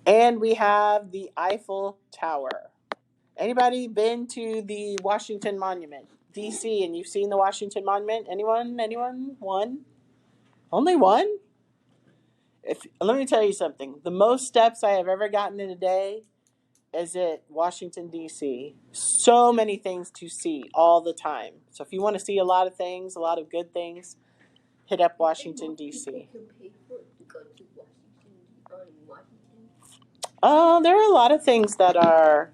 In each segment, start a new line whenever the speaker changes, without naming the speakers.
And we have the Eiffel Tower. Anybody been to the Washington Monument, D.C., and you've seen the Washington Monument? Anyone? Anyone? One? Only one? Let me tell you something. The most steps I have ever gotten in a day is at Washington, D.C. So many things to see all the time. So if you want to see a lot of things, a lot of good things, hit up Washington, D.C. There are a lot of things that are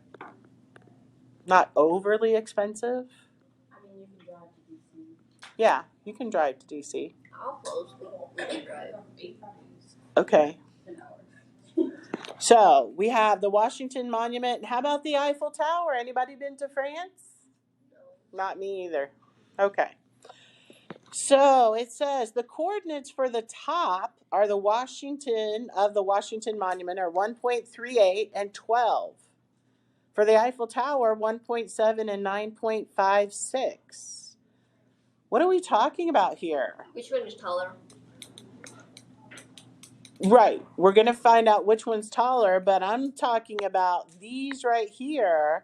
not overly expensive.
I mean, you can drive to D.C.
Yeah, you can drive to D.C.
How close we can drive?
Okay. So we have the Washington Monument. How about the Eiffel Tower? Anybody been to France?
No.
Not me either. Okay. So it says the coordinates for the top are the Washington Monument are 1.38 and 12. For the Eiffel Tower, 1.7 and 9.56. What are we talking about here?
Which one is taller?
Right. We're going to find out which one's taller, but I'm talking about these right here.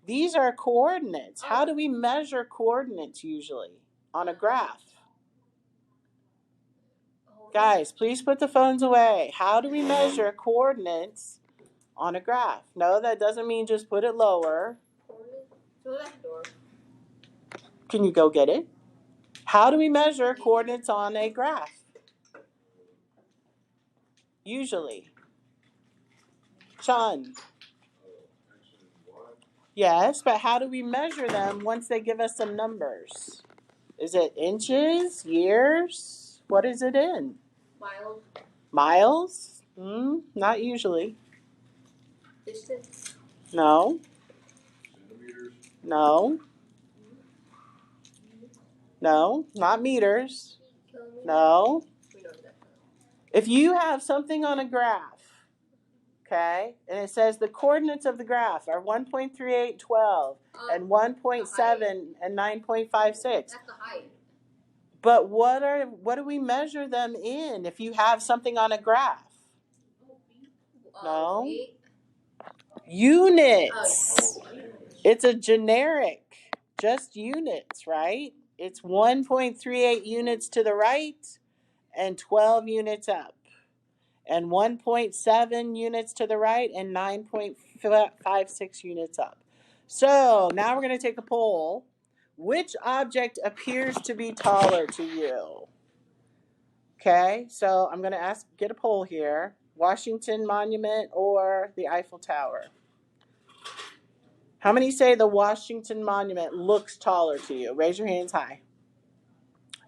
These are coordinates. How do we measure coordinates usually? On a graph. Guys, please put the phones away. How do we measure coordinates on a graph? No, that doesn't mean just put it lower. Can you go get it? How do we measure coordinates on a graph? Usually. Sean. Yes, but how do we measure them once they give us some numbers? Is it inches, years? What is it in?
Miles.
Miles? Not usually.
Distance.
No. No. No, not meters. No. If you have something on a graph, okay, and it says the coordinates of the graph are 1.38, 12, and 1.7 and 9.56.
That's the height.
But what do we measure them in if you have something on a graph? No. Units. It's a generic, just units, right? It's 1.38 units to the right and 12 units up. And 1.7 units to the right and 9.56 units up. So now we're going to take a poll. Which object appears to be taller to you? Okay, so I'm going to get a poll here. Washington Monument or the Eiffel Tower? How many say the Washington Monument looks taller to you? Raise your hands high.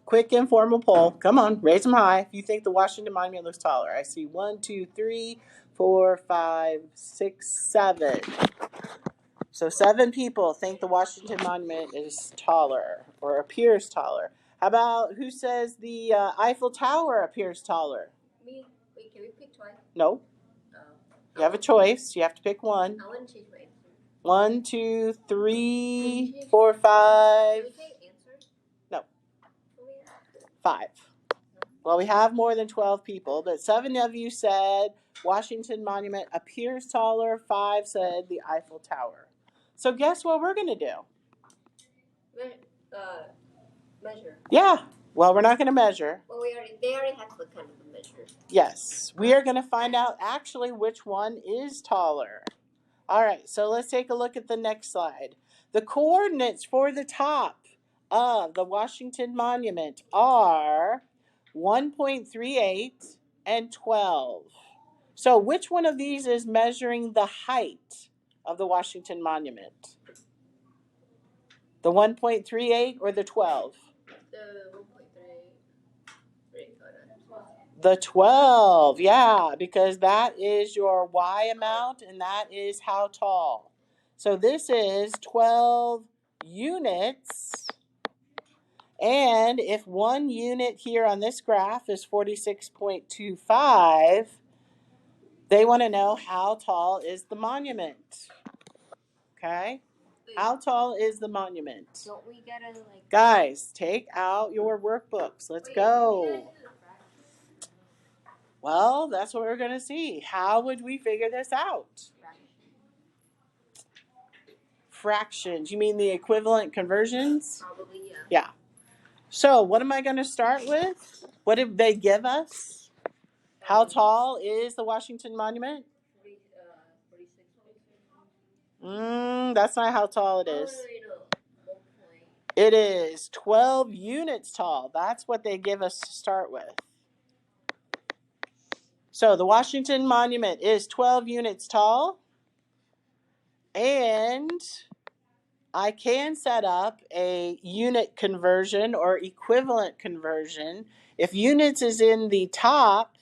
Quick informal poll. Come on, raise them high if you think the Washington Monument looks taller. I see 1, 2, 3, 4, 5, 6, 7. So 7 people think the Washington Monument is taller or appears taller. How about who says the Eiffel Tower appears taller?
Me. Wait, can we pick twice?
No. You have a choice. You have to pick one.
I want to change my answer.
1, 2, 3, 4, 5.
Can we take answers?
No. 5. Well, we have more than 12 people, but 7 of you said Washington Monument appears taller. 5 said the Eiffel Tower. So guess what we're going to do?
Measure.
Yeah. Well, we're not going to measure.
Well, they already have the kind of a measure.
Yes. We are going to find out actually which one is taller. All right. So let's take a look at the next slide. The coordinates for the top of the Washington Monument are 1.38 and 12. So which one of these is measuring the height of the Washington Monument? The 1.38 or the 12?
The 1.38.
The 12, yeah, because that is your Y amount and that is how tall. So this is 12 units. And if 1 unit here on this graph is 46.25, they want to know how tall is the monument. Okay? How tall is the monument?
Don't we gotta
Guys, take out your workbooks. Let's go. Well, that's what we're going to see. How would we figure this out? Fractions. You mean the equivalent conversions?
Probably, yeah.
Yeah. So what am I going to start with? What did they give us? How tall is the Washington Monument?
46.
That's not how tall it is. It is 12 units tall. That's what they give us to start with. So the Washington Monument is 12 units tall. And I can set up a unit conversion or equivalent conversion. If units is in the top,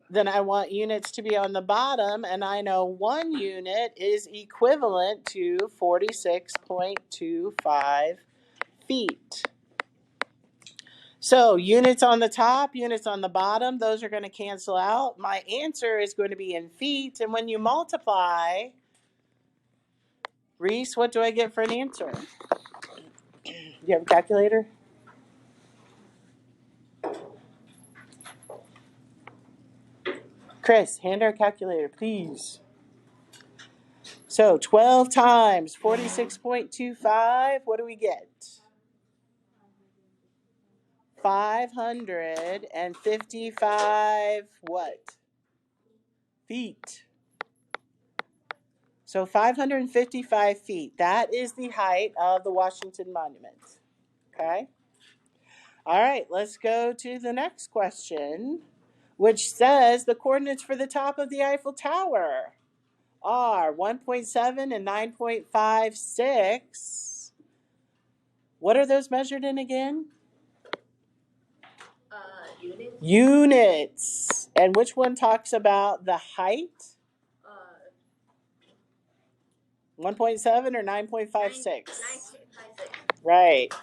then I want units to be on the bottom, and I know 1 unit is equivalent to 46.25 feet. So units on the top, units on the bottom, those are going to cancel out. My answer is going to be in feet, and when you multiply, Reese, what do I get for an answer? You have a calculator? Chris, hand her a calculator, please. So 12 times 46.25, what do we get? 555 what? Feet. So 555 feet. That is the height of the Washington Monument. Okay? All right, let's go to the next question, which says the coordinates for the top of the Eiffel Tower are 1.7 and 9.56. What are those measured in again?
Units.
Units. And which one talks about the height? 1.7 or 9.56?
9.56.
Right.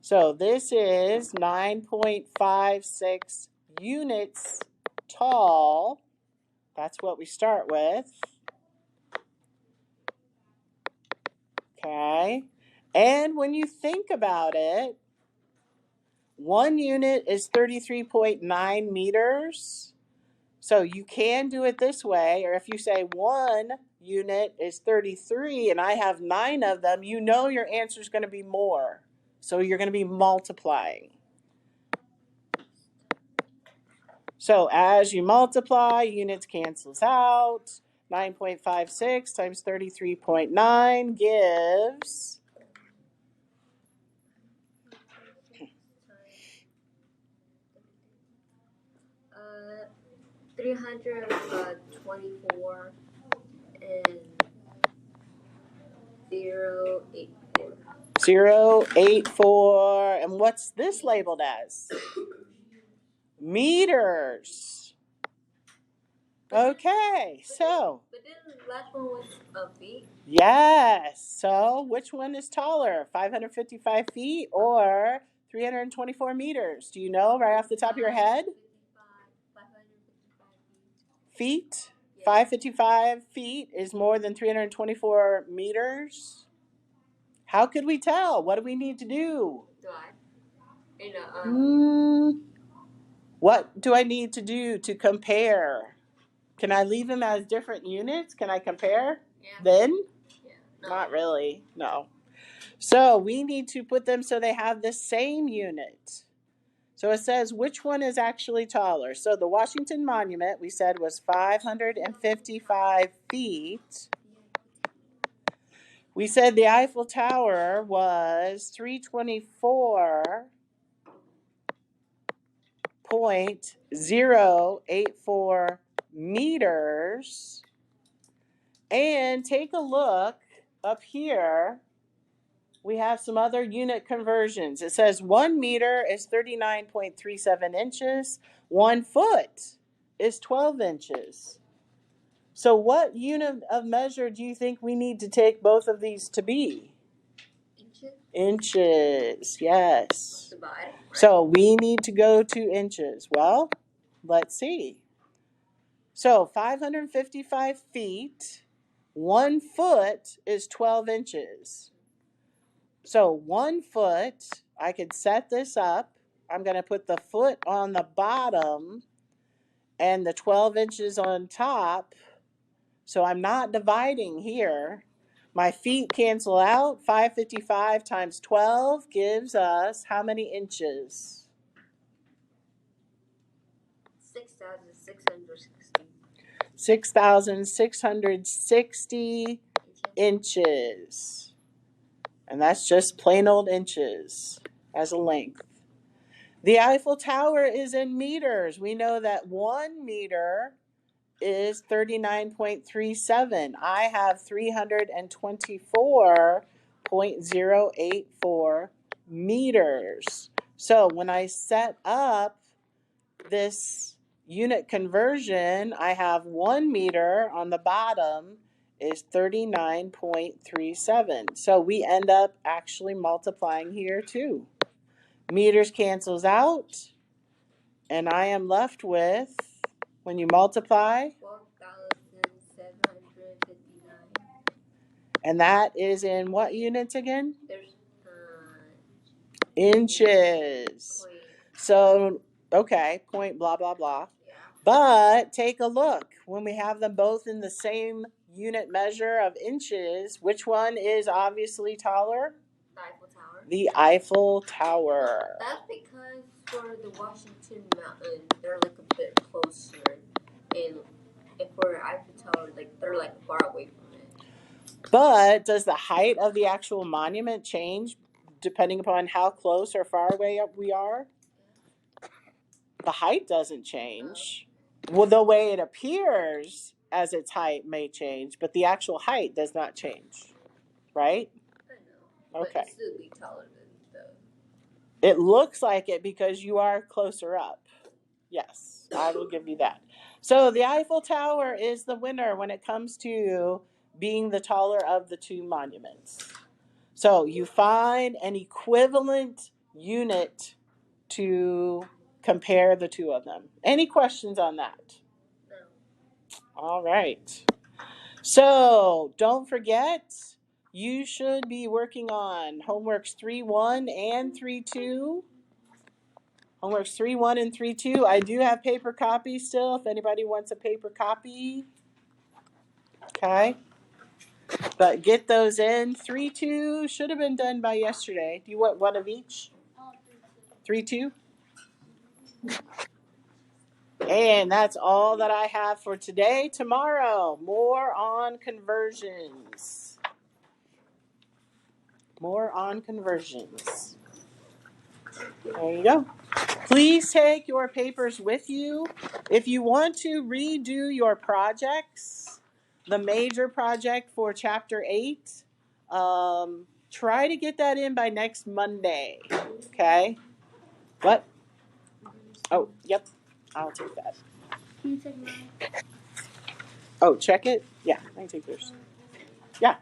So this is 9.56 units tall. That's what we start with. Okay. And when you think about it, 1 unit is 33.9 meters. So you can do it this way, or if you say 1 unit is 33 and I have 9 of them, you know your answer is going to be more. So you're going to be multiplying. So as you multiply, units cancels out. 9.56 times 33.9 gives
324 and 084.
0.84. And what's this labeled as? Meters. Okay, so.
But then the last one was feet.
Yes. So which one is taller? 555 feet or 324 meters? Do you know right off the top of your head?
555
Feet?
Yes.
555 feet is more than 324 meters? How could we tell? What do we need to do? What do I need to do to compare? Can I leave them as different units? Can I compare?
Yeah.
Then?
Yeah. No.
Not really. No. So we need to put them so they have the same unit. So it says which one is actually taller. So the Washington Monument, we said, was 555 feet. We said the Eiffel Tower was 324.084 meters. And take a look up here. We have some other unit conversions. It says 1 meter is 39.37 inches. 1 foot is 12 inches. So what unit of measure do you think we need to take both of these to be?
Inches.
Inches, yes.
Divide, right?
So we need to go to inches. Well, let's see. So 555 feet, 1 foot is 12 inches. So 1 foot, I could set this up. I'm going to put the foot on the bottom, and the 12 inches on top. So I'm not dividing here. My feet cancel out. 555 times 12 gives us how many inches?
6,660.
6,660 inches. And that's just plain old inches as a length. The Eiffel Tower is in meters. We know that 1 meter is 39.37. I have 324.084 meters. So when I set up this unit conversion, I have 1 meter on the bottom is 39.37. So we end up actually multiplying here too. Meters cancels out, and I am left with, when you multiply,
12,759.
and that is in what units again?
There's
Inches.
point.
So, okay, point blah, blah, blah.
Yeah.
But take a look. When we have them both in the same unit measure of inches, which one is obviously taller?
The Eiffel Tower.
The Eiffel Tower.
That's because for the Washington Mountain, they're like a bit closer. And for Eiffel Tower, like they're like far away from it.
But does the height of the actual monument change depending upon how close or far away we are? The height doesn't change. Well, the way it appears as its height may change, but the actual height does not change, right?
I know.
Okay.
But it'd still be taller than the.
It looks like it because you are closer up. Yes, I will give you that. So the Eiffel Tower is the winner when it comes to being the taller of the two monuments. So you find an equivalent unit to compare the two of them. Any questions on that?
No.
All right. So don't forget, you should be working on homeworks 3.1 and 3.2. Homeworks 3.1 and 3.2. I do have paper copies still if anybody wants a paper copy. Okay. But get those in. 3.2 should have been done by yesterday. Do you want one of each? 3.2? And that's all that I have for today. Tomorrow, more on conversions. More on conversions. There you go. Please take your papers with you. If you want to redo your projects, the major project for Chapter 8, try to get that in by next Monday. Okay? What? Oh, yep. I'll take that.
Can you take mine?
Oh, check it? Yeah, I can take yours. Yeah.